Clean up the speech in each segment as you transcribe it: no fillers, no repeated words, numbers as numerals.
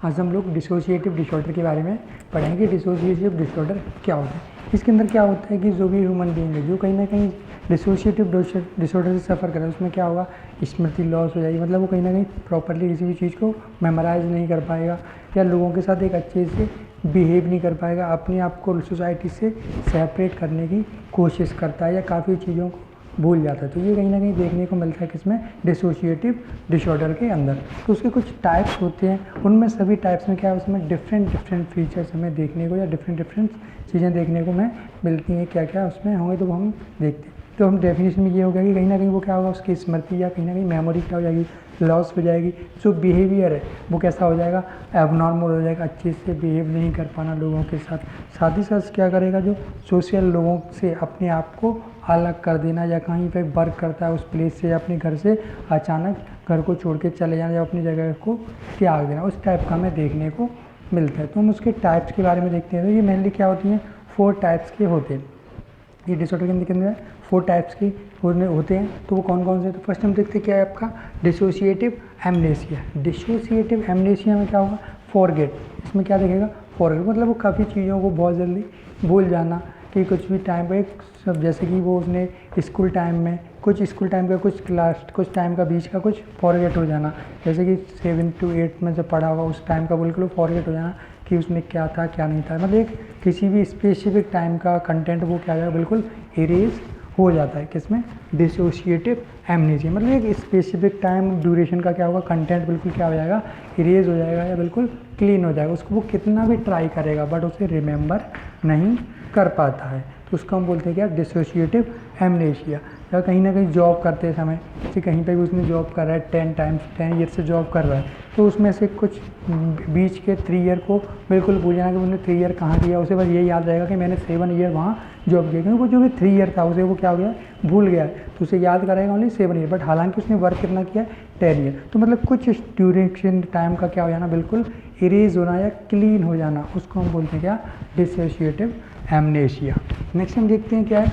आज हम लोग डिसोसिएटिव डिसऑर्डर के बारे में पढ़ेंगे। डिसोसिएटिव डिसऑर्डर क्या होता है, इसके अंदर क्या होता है कि जो भी ह्यूमन बीइंग है जो कहीं ना कहीं डिसोसिएटिव डिसऑर्डर से सफ़र करे उसमें क्या होगा, स्मृति लॉस हो जाएगी। मतलब वो कहीं ना कहीं प्रॉपरली किसी भी चीज़ को मेमोराइज नहीं कर पाएगा या लोगों के साथ एक अच्छे से बिहेव नहीं कर पाएगा, अपने आप को सोसाइटी से सेपरेट करने की कोशिश करता है या काफ़ी चीज़ों को भूल जाता है। तो ये कहीं ना कहीं देखने को मिलता है किसमें, डिसोसिएटिव डिसऑर्डर के अंदर। तो उसके कुछ टाइप्स होते हैं, उनमें सभी टाइप्स में क्या है, उसमें डिफरेंट फीचर्स हमें देखने को या डिफरेंट चीज़ें देखने को हमें मिलती हैं। क्या क्या उसमें होंगे तो हम देखते हैं। तो हम डेफिनेशन में ये हो गया कि कहीं ना कहीं वो क्या होगा, उसकी स्मृति या कहीं ना कहीं मेमोरी क्या हो जाएगी, लॉस हो जाएगी। जो बिहेवियर है वो कैसा हो जाएगा, एबनॉर्मल हो जाएगा, अच्छे से बिहेव नहीं कर पाना लोगों के साथ। साथ ही साथ क्या करेगा, जो सोशल लोगों से अपने आप को अलग कर देना या कहीं पे वर्क करता है उस प्लेस से या अपने घर से अचानक घर को छोड़ के चले जाना या अपनी जगह को त्याग देना, उस टाइप का हमें देखने को मिलता है। तो हम उसके टाइप्स के बारे में देखते हैं। तो ये मेनली क्या होती हैं, 4 टाइप्स के होते हैं। ये डिसऑर्डर के अंदर 4 टाइप्स के होते हैं। तो वो कौन कौन से, तो फर्स्ट हम देखते हैं क्या है आपका डिसोसिएटिव एमनेसिया। डिसोसिएटिव एमनेसिया में क्या होगा, फॉरगेट। इसमें क्या देखेगा, फॉरगेट मतलब वो काफ़ी चीज़ों को बहुत जल्दी भूल जाना कि कुछ भी टाइम पे सब, जैसे कि वो उसने स्कूल टाइम में स्कूल टाइम का कुछ टाइम का बीच का कुछ फॉरगेट हो जाना, जैसे कि 7 to 8 में जब पढ़ा हुआ उस टाइम का बिल्कुल फॉरगेट हो जाना कि उसमें क्या था क्या नहीं था। मतलब एक किसी भी स्पेसिफिक टाइम का कंटेंट वो क्या हो जाएगा, बिल्कुल इरेज हो जाता है। किसमें, डिसोसिएटिव एमनेसिया। मतलब एक स्पेसिफिक टाइम ड्यूरेशन का क्या होगा, कंटेंट बिल्कुल क्या हो जाएगा, इरेज हो जाएगा या बिल्कुल क्लीन हो जाएगा। उसको वो कितना भी ट्राई करेगा बट उसे रिमेंबर नहीं कर पाता है। तो उसको हम बोलते हैं क्या, डिसोसिएटिव एमनेसिया। या कहीं ना कहीं जॉब करते समय, जैसे कहीं पे भी उसने जॉब कर रहा है 10 ईयर से जॉब कर रहा है, तो उसमें से कुछ बीच के 3 ईयर को बिल्कुल भूल जाना कि उसने 3 ईयर कहाँ किया। उसे बस ये याद रहेगा कि मैंने 7 ईयर वहाँ जॉब किया, क्योंकि वो जो भी 3 ईयर था उसे वो क्या हो गया, भूल गया। तो उसे याद करेगा ओनली 7 ईयर, बट हालांकि उसने वर्क कितना किया, 10 ईयर। तो मतलब कुछ ड्यूरेशन टाइम का क्या हो जाना, बिल्कुल इरेज होना या क्लीन हो जाना, उसको हम बोलते हैं क्या, डिसोसिएटिव एमनेसिया। नेक्स्ट हम देखते हैं क्या है,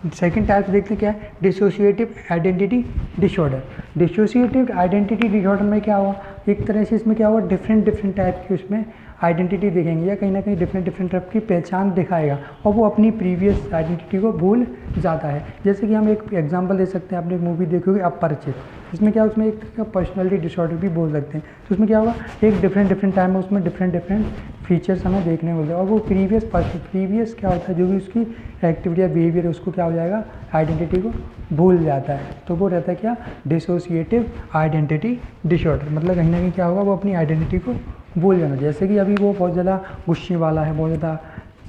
सेकेंड टाइप देखते हैं क्या है, dissociative identity disorder. Dissociative identity disorder में क्या हुआ, एक तरह से इसमें क्या हुआ, डिफरेंट टाइप की उसमें आइडेंटिटी दिखेंगे या कहीं ना कहीं डिफरेंट टाइप की पहचान दिखाएगा और वो अपनी प्रीवियस आइडेंटिटी को भूल जाता है। जैसे कि हम एक एग्जांपल दे सकते हैं, आपने एक मूवी देखी होगी अपरिचित, इसमें क्या उसमें एक पर्सनैलिटी डिसऑर्डर भी बोल सकते हैं। तो उसमें क्या होगा, एक डिफरेंट टाइम में उसमें डिफरेंट फीचर्स हमें देखने को मिलते हैं और वो प्रीवियस क्या होता है, जो भी उसकी एक्टिविटी या बिहेवियर उसको क्या हो जाएगा, आइडेंटिटी को भूल जाता है। तो वो रहता है क्या, डिसोसिएटिव आइडेंटिटी डिसऑर्डर। मतलब कहीं ना कहीं क्या होगा, वो अपनी आइडेंटिटी को भूल जाना। जैसे कि अभी वो बहुत ज़्यादा गुस्से वाला है, बहुत ज़्यादा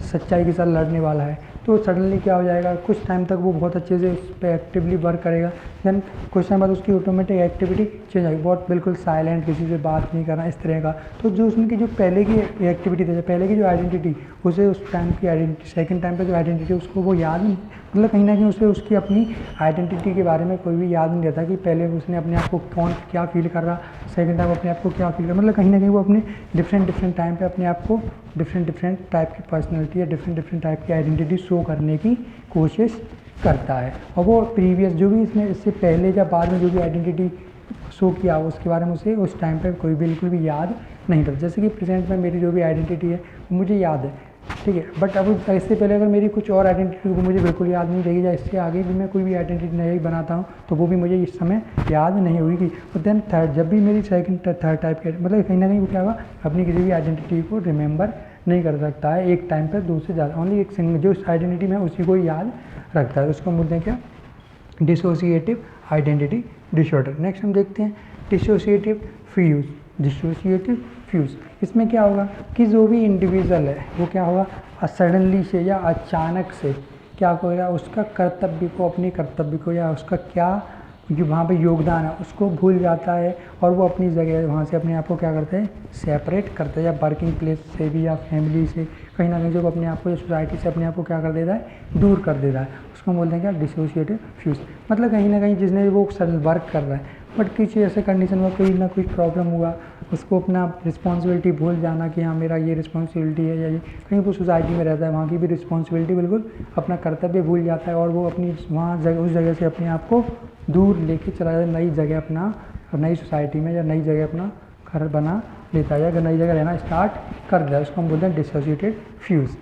सच्चाई के साथ लड़ने वाला है, तो सडनली क्या हो जाएगा, कुछ टाइम तक वो बहुत अच्छे से उस पर एक्टिवली वर्क करेगा, देन कुछ टाइम बाद उसकी ऑटोमेटिक एक्टिविटी चेंज आएगी, बहुत बिल्कुल साइलेंट, किसी से बात नहीं करना, इस तरह का। तो जो उसकी जो पहले की एक्टिविटी थी, पहले की जो आइडेंटिटी, उसे उस टाइम की आइडेंटिटी, सेकंड टाइम पे जो आइडेंटिटी उसको वो याद नहीं, मतलब कहीं ना कहीं उसे उसकी अपनी आइडेंटिटी के बारे में कोई भी याद नहीं रहता कि पहले उसने अपने आप को कौन क्या फील कर रहा, सेकंड टाइम अपने आप को क्या फील कर। मतलब कहीं ना कहीं वो अपने डिफरेंट टाइम पे अपने आप को डिफरेंट टाइप की पर्सनैलिटी या डिफरेंट टाइप की आइडेंटिटी शो करने की कोशिश करता है। और वो प्रीवियस जो भी इसने इससे पहले या बाद में जो भी आइडेंटिटी शो किया उसके बारे में उसे उस टाइम पे कोई बिल्कुल भी याद नहीं रहता। जैसे कि प्रेजेंट में मेरी जो भी आइडेंटिटी है वो मुझे याद है, ठीक है, बट अब इससे पहले अगर मेरी कुछ और आइडेंटिटी को मुझे बिल्कुल याद नहीं रहेगी या इससे आगे भी मैं कोई भी आइडेंटिटी नई बनाता हूँ तो वो भी मुझे इस समय याद नहीं होगी। और देन थर्ड, जब भी मेरी थर्ड टाइप के, मतलब कहीं ना कहीं वो क्या होगा, अपनी किसी भी आइडेंटिटी को रिमेंबर नहीं कर सकता है एक टाइम पर दो से ज़्यादा, ओनली एक सिंगल जो आइडेंटिटी में उसी को याद रखता है। उसको हम बोलते हैं क्या, डिसोसिएटिव आइडेंटिटी डिसऑर्डर। नेक्स्ट हम देखते हैं डिसोसिएटिव फ्यूज। डिसोसिएटिव फ्यूज, इसमें क्या होगा कि जो भी इंडिविजुअल है वो क्या होगा, सडनली से या अचानक से क्या करेगा, उसका कर्तव्य को, अपने कर्तव्य को या उसका क्या जो वहाँ पे योगदान है उसको भूल जाता है और वो अपनी जगह वहाँ से अपने आप को क्या करते हैं, सेपरेट करते हैं, या वर्किंग प्लेस से भी या फैमिली से कहीं ना कहीं जो अपने आप को या सोसाइटी से अपने आप को क्या कर देता है, दूर कर देता है। उसको हम बोलते हैं क्या, डिसोसिएटिव फ्यूज। मतलब कहीं ना कहीं जिसने वो वर्क कर रहा है बट किसी ऐसे कंडीशन में कोई ना कोई प्रॉब्लम हुआ, उसको अपना रिस्पॉन्सिबिलिटी भूल जाना कि हाँ मेरा ये रिस्पॉन्सिबिलिटी है, या ये कहीं वो सोसाइटी में रहता है वहाँ की भी रिस्पॉन्सिबिलिटी बिल्कुल अपना कर्तव्य भूल जाता है और वो अपनी वहाँ उस जगह से अपने आप को दूर लेके चला जाता है, नई जगह अपना, नई सोसाइटी में या नई जगह अपना घर बना लेता है या नई जगह रहना स्टार्ट कर देता है, उसको हम बोलते हैं डिसोसिएटेड फ्यूज़।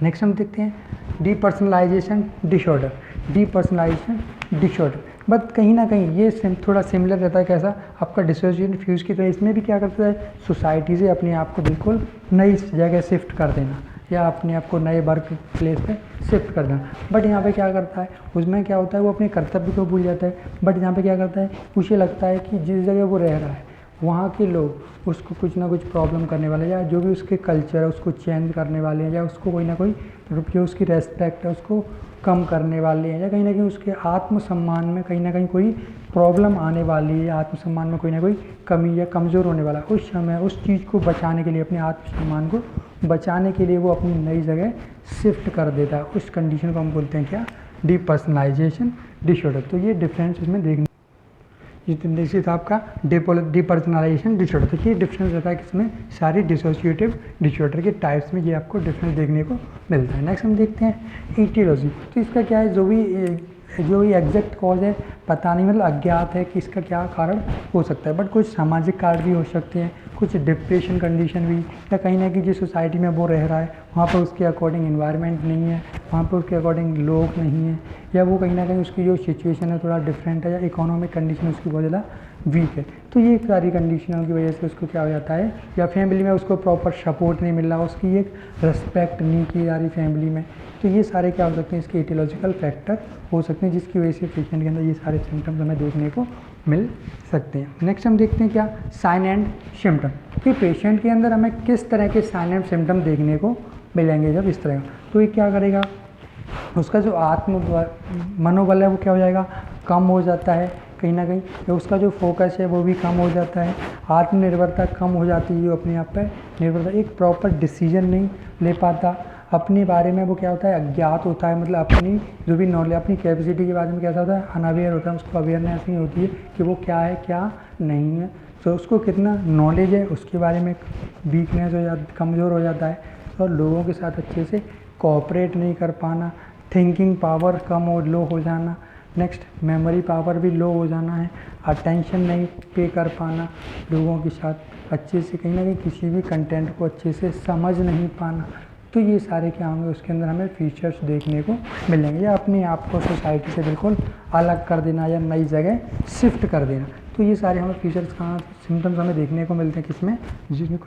नेक्स्ट हम देखते हैं depersonalisation disorder. Depersonalisation disorder but कहीं ना कहीं ये थोड़ा सिमिलर रहता है, कैसा आपका डिसोसिएटेड फ्यूज़ की तरह। इसमें भी क्या करता है, सोसाइटी से अपने आप को बिल्कुल नई जगह शिफ्ट कर देना या अपने आप को नए वर्क प्लेस पे शिफ्ट कर देना। बट यहाँ पे क्या करता है, उसमें क्या होता है, वो अपने कर्तव्य को भूल जाता है। बट यहाँ पे क्या करता है, उसे लगता है कि जिस जगह वो रह रहा है वहाँ के लोग उसको कुछ ना कुछ प्रॉब्लम करने वाले, या जो भी उसके कल्चर है उसको चेंज करने वाले हैं, या उसको कोई ना कोई जो उसकी रेस्पेक्ट है उसको कम करने वाले हैं, या कहीं ना कहीं उसके आत्मसम्मान में कहीं ना कहीं कोई प्रॉब्लम आने वाली है, आत्मसम्मान में कोई ना कोई कमी या कमज़ोर होने वाला है। उस समय उस चीज़ को बचाने के लिए, अपने आत्मसम्मान को बचाने के लिए वो अपनी नई जगह शिफ्ट कर देता है। उस कंडीशन को हम बोलते हैं क्या, डीपर्सनलाइजेशन डिसऑर्डर। तो ये डिफरेंस इसमें देखने ये था आपका डीपर्सनलाइजेशन डिसऑर्डर। तो ये डिफरेंस रहता है किसमें, सारी डिसोसिएटिव डिसऑर्डर के टाइप्स में ये आपको डिफरेंस देखने को मिलता है। नेक्स्ट हम देखते हैं ईटियोलॉजी। तो इसका क्या है, जो भी एग्जैक्ट कॉज है पता नहीं, मतलब अज्ञात है कि इसका क्या कारण हो सकता है। बट कुछ सामाजिक कारण भी हो सकते हैं, कुछ डिप्रेशन कंडीशन भी, या कहीं ना कहीं जिस सोसाइटी में वो रह रहा है वहाँ पर उसके अकॉर्डिंग इन्वायरमेंट नहीं है, वहाँ पर उसके अकॉर्डिंग लोग नहीं हैं, या वो कहीं ना कहीं उसकी जो सिचुएशन है थोड़ा डिफरेंट है, या इकोनॉमिक कंडीशन उसकी बहुत ज़्यादा वीक है। तो ये सारी कंडीशनों की वजह से उसको क्या हो जाता है, या फैमिली में उसको प्रॉपर सपोर्ट नहीं मिल रहा, उसकी एक रिस्पेक्ट नहीं की जा रही फैमिली में। तो ये सारे क्या हो सकते हैं, इसके एटियोलॉजिकल फैक्टर हो सकते हैं, जिसकी वजह से पेशेंट के अंदर ये सारे सिम्टम्स हमें देखने को मिल सकते हैं। नेक्स्ट हम देखते हैं क्या, साइन एंड सिम्टम। कि पेशेंट के अंदर हमें किस तरह के साइन एंड सिम्टम देखने को मिलेंगे जब इस तरह का। तो ये क्या करेगा, उसका जो मनोबल है वो क्या हो जाएगा, कम हो जाता है कहीं ना कहीं, या उसका जो फोकस है वो भी कम हो जाता है, आत्मनिर्भरता कम हो जाती है, अपने आप पर निर्भरता, एक प्रॉपर डिसीजन नहीं ले पाता, अपने बारे में वो क्या होता है, अज्ञात होता है, मतलब अपनी जो भी नॉलेज, अपनी कैपेसिटी के बारे में कैसा होता है, अनअवेयर होता है, उसको अवेयरनेस नहीं होती है कि वो क्या है क्या नहीं है। तो उसको कितना नॉलेज है उसके बारे में वीकनेस हो जाता, कमज़ोर हो जाता है, और लोगों के साथ अच्छे से कोऑपरेट नहीं कर पाना, थिंकिंग पावर कम और लो हो जाना, नेक्स्ट मेमोरी पावर भी लो हो जाना है, अटेंशन नहीं पे कर पाना लोगों के साथ अच्छे से, कहीं ना कहीं किसी भी कंटेंट को अच्छे से समझ नहीं पाना। तो ये सारे क्या होंगे, उसके अंदर हमें फीचर्स देखने को मिलेंगे, या अपने आप को सोसाइटी से बिल्कुल अलग कर देना, या नई जगह शिफ्ट कर देना। तो ये सारे हमें फीचर्स कहाँ, सिम्टम्स हमें देखने को मिलते हैं किसमें,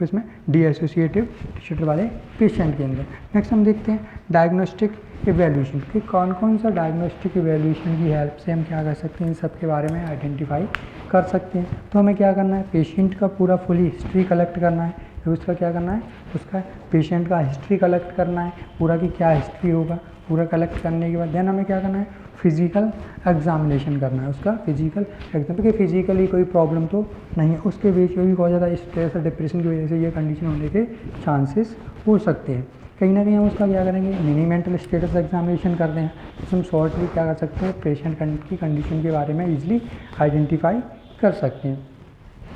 इसमें डीएसोसिएटिव डिसऑर्डर वाले पेशेंट के अंदर। नेक्स्ट हम देखते हैं डायग्नोस्टिक इवैल्यूएशन, कि कौन कौन सा डायग्नोस्टिक इवैल्यूएशन की हेल्प से हम क्या कर सकते हैं, इन सब के बारे में आइडेंटिफाई कर सकते हैं। तो हमें क्या करना है, पेशेंट का पूरा फुली हिस्ट्री कलेक्ट करना है। फिर उसका क्या करना है, उसका पेशेंट का हिस्ट्री कलेक्ट करना है, पूरा की क्या हिस्ट्री होगा, पूरा कलेक्ट करने के बाद देन हमें क्या करना है, फिजिकल एग्जामिनेशन करना है उसका, फिजिकल एग्जाम, क्योंकि फिजिकली कोई प्रॉब्लम तो नहीं है, उसके बीच में भी बहुत ज़्यादा स्ट्रेस और डिप्रेशन की वजह से ये कंडीशन होने के चांसेस हो सकते हैं। कहीं ना कहीं हम उसका क्या करेंगे, मिनी मेंटल स्टेटस एग्जामिनेशन करते हैं, तो हम शॉर्टली क्या कर सकते हैं, पेशेंट की कंडीशन के बारे में ईजिली आइडेंटिफाई कर सकते हैं।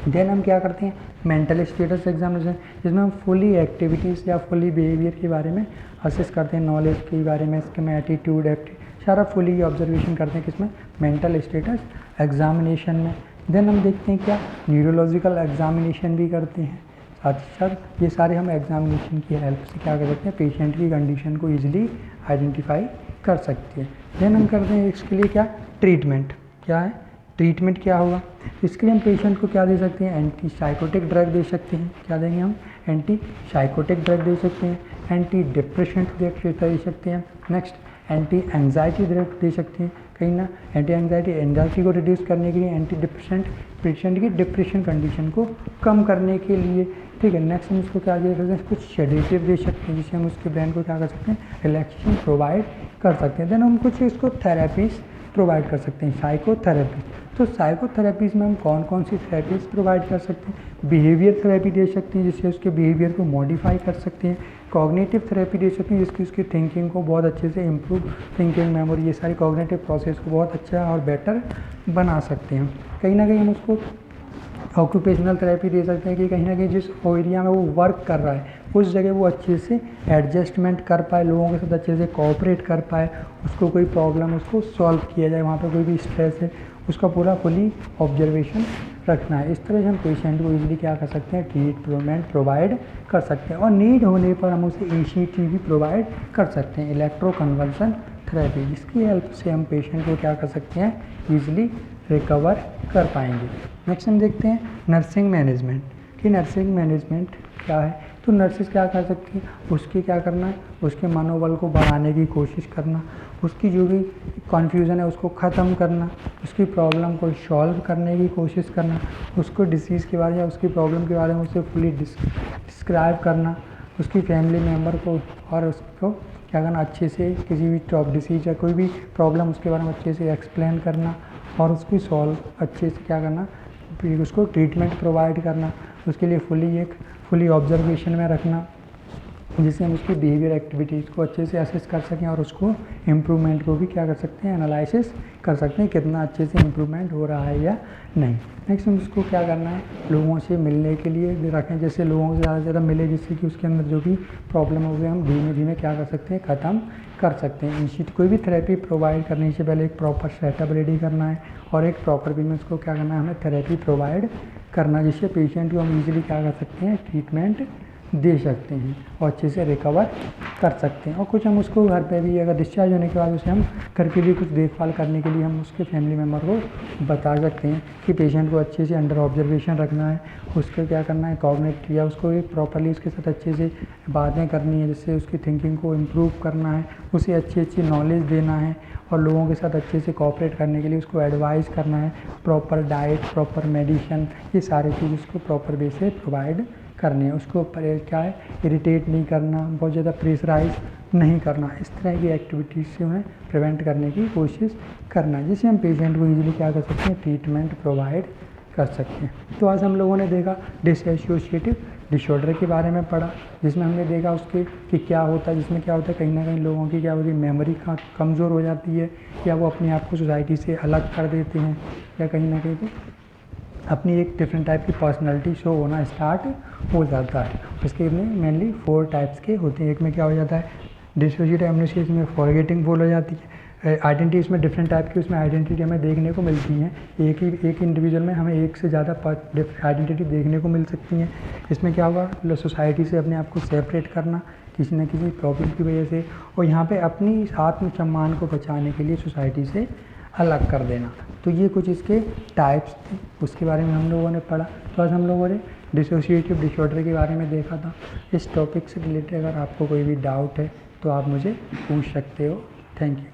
देन हम क्या करते हैं, मेंटल स्टेटस एग्जामिनेशन, जिसमें हम फुली एक्टिविटीज़ या फुली बिहेवियर के बारे में असेस करते हैं, नॉलेज के बारे में, इसके में एटीट्यूड सारा फुली ऑब्जर्वेशन करते हैं किसमें, मेंटल स्टेटस एग्जामिनेशन में। देन हम देखते हैं क्या, न्यूरोलॉजिकल एग्जामिनेशन भी करते हैं। साथ ही साथ ये सारे हम एग्जामिनेशन की हेल्प से क्या कर सकते हैं, पेशेंट की कंडीशन को ईजिली आइडेंटिफाई कर सकते हैं। देन हम करते हैं इसके लिए क्या, ट्रीटमेंट। क्या है ट्रीटमेंट, क्या होगा, इसके लिए हम पेशेंट को क्या दे सकते हैं, एंटी साइकोटिक ड्रग दे सकते हैं। क्या देंगे हम, एंटी साइकोटिक ड्रग दे सकते हैं, एंटी डिप्रेशन ड्रग दे सकते हैं, नेक्स्ट एंटी एंजाइटी ड्रग दे सकते हैं। कहीं ना एंटी एंजाइटी को रिड्यूस करने के लिए, एंटी डिप्रेशन पेशेंट की डिप्रेशन कंडीशन को कम करने के लिए, ठीक है। नेक्स्ट हम इसको क्या दे सकते हैं, कुछ शेडेटिव दे सकते हैं, जिससे हम उसके ब्रेन को क्या कर सकते हैं, रिलैक्सेशन प्रोवाइड कर सकते हैं। देन हम कुछ इसको थेरेपीज प्रोवाइड कर सकते हैं, साइकोथेरेपी। तो साइकोथेरेपीज़ में हम कौन कौन सी थेरेपीज़ प्रोवाइड कर सकते हैं, बिहेवियर थेरेपी दे सकते हैं, जिससे उसके बिहेवियर को मॉडिफाई कर सकते हैं, कॉग्निटिव थेरेपी दे सकते हैं, जिसकी उसकी थिंकिंग को बहुत अच्छे से इम्प्रूव, थिंकिंग मेमोरी, ये सारी कॉग्निटिव प्रोसेस को बहुत अच्छा और बेटर बना सकते हैं। कहीं ना कहीं हम उसको ऑक्यूपेशनल थेरेपी दे सकते हैं, कि कहीं ना कहीं जिस एरिया में वो वर्क कर रहा है उस जगह वो अच्छे से एडजस्टमेंट कर पाए, लोगों के साथ अच्छे से कोऑपरेट कर पाए, उसको कोई प्रॉब्लम उसको सॉल्व किया जाए, वहाँ पर कोई भी स्ट्रेस है उसका पूरा फुली ऑब्जर्वेशन रखना है। इस तरह से हम पेशेंट को इजीली क्या कर सकते हैं, ट्रीटमेंट प्रोवाइड कर सकते हैं। और नीड होने पर हम उसे ECT भी प्रोवाइड कर सकते हैं, इलेक्ट्रोकन्वल्सन थेरेपी, जिसकी हेल्प से हम पेशेंट को क्या कर सकते हैं, ईजिली रिकवर कर पाएंगे। नेक्स्ट हम देखते हैं नर्सिंग मैनेजमेंट, कि नर्सिंग मैनेजमेंट क्या है। तो नर्सेज क्या कर सकती है, उसकी क्या करना है, उसके मनोबल को बढ़ाने की कोशिश करना, उसकी जो भी कन्फ्यूज़न है उसको ख़त्म करना, उसकी प्रॉब्लम को सॉल्व करने की कोशिश करना, उसको डिसीज़ के बारे या उसकी प्रॉब्लम के बारे में उसे फुली डिस्क्राइब करना, उसकी फैमिली मेम्बर को और उसको क्या करना, अच्छे से किसी भी टॉप डिसीज या कोई भी प्रॉब्लम उसके बारे में अच्छे से एक्सप्लेन करना और उसकी सॉल्व अच्छे से क्या करना, फिर उसको ट्रीटमेंट प्रोवाइड करना, उसके लिए फुली ऑब्जर्वेशन में रखना, जिससे हम उसकी बिहेवियर एक्टिविटीज़ को अच्छे से असेस कर सकें और उसको इम्प्रूवमेंट को भी क्या कर सकते हैं, एनालिसिस कर सकते हैं कितना अच्छे से इम्प्रूवमेंट हो रहा है या नहीं। नेक्स्ट हम उसको क्या करना है, लोगों से मिलने के लिए रखें, जैसे लोगों से ज़्यादा से ज़्यादा मिले, जिससे कि उसके अंदर जो भी प्रॉब्लम हो गई हम धीमे धीमे क्या कर सकते हैं, ख़त्म कर सकते हैं। इसी कोई भी थेरेपी प्रोवाइड करने से पहले एक प्रॉपर सेटअप रेडी करना है और एक प्रॉपर वे में उसको क्या करना है, हमें थेरेपी प्रोवाइड करना, जिससे पेशेंट को हम इजीली क्या कर सकते हैं, ट्रीटमेंट दे सकते हैं और अच्छे से रिकवर कर सकते हैं। और कुछ हम उसको घर पे भी अगर डिस्चार्ज होने के बाद उसे हम घर के लिए कुछ देखभाल करने के लिए हम उसके फैमिली मेम्बर को बता सकते हैं कि पेशेंट को अच्छे से अंडर ऑब्जर्वेशन रखना है, उसको क्या करना है, कॉग्निटिव या उसको एक प्रॉपरली उसके साथ अच्छे से बातें करनी है, जिससे उसकी थिंकिंग को इम्प्रूव करना है, उसे अच्छी अच्छी नॉलेज देना है और लोगों के साथ अच्छे से कोऑपरेट करने के लिए उसको एडवाइस करना है, प्रॉपर डाइट, प्रॉपर मेडिसिन, ये सारी चीज़ उसको प्रॉपर वे से प्रोवाइड करनी है। उसको क्या है, इरिटेट नहीं करना, बहुत ज़्यादा प्रेशराइज नहीं करना, इस तरह की एक्टिविटीज़ से उन्हें प्रिवेंट करने की कोशिश करना, जिससे हम पेशेंट को ईजिली क्या कर सकते हैं, ट्रीटमेंट प्रोवाइड कर सकते हैं। तो आज हम लोगों ने देखा डिसोशिएटिव डिसऑर्डर के बारे में पढ़ा, जिसमें हमने देखा उसके कि क्या होता है, जिसमें क्या होता है, कहीं ना कहीं लोगों की क्या होती है, मेमोरी कमज़ोर हो जाती है या वो अपने आप को सोसाइटी से अलग कर देते हैं या कहीं ना कहीं अपनी एक डिफरेंट टाइप की पर्सनालिटी शो होना स्टार्ट हो जाता है। इसके में मेनली 4 टाइप्स के होते हैं। एक में क्या हो जाता है, डिसोशिएटिव एमनेसिया, इसमें फॉरगेटिंग फुल हो जाती है। आइडेंटिटी इसमें डिफरेंट टाइप की उसमें आइडेंटिटी हमें देखने को मिलती हैं, एक इंडिविजुअल में हमें एक से ज़्यादा आइडेंटिटी देखने को मिल सकती हैं। इसमें क्या होगा, सोसाइटी से अपने आप को सेपरेट करना किसी न किसी प्रॉब्लम की वजह से, और यहाँ पे अपनी आत्मसम्मान को बचाने के लिए सोसाइटी से अलग कर देना। तो ये कुछ इसके टाइप्स थे, उसके बारे में हम लोगों ने पढ़ा। तो आज हम लोगों ने डिसोशिएटिव डिसऑर्डर के बारे में देखा था। इस टॉपिक से रिलेटेड अगर आपको कोई भी डाउट है तो आप मुझे पूछ सकते हो। Thank you.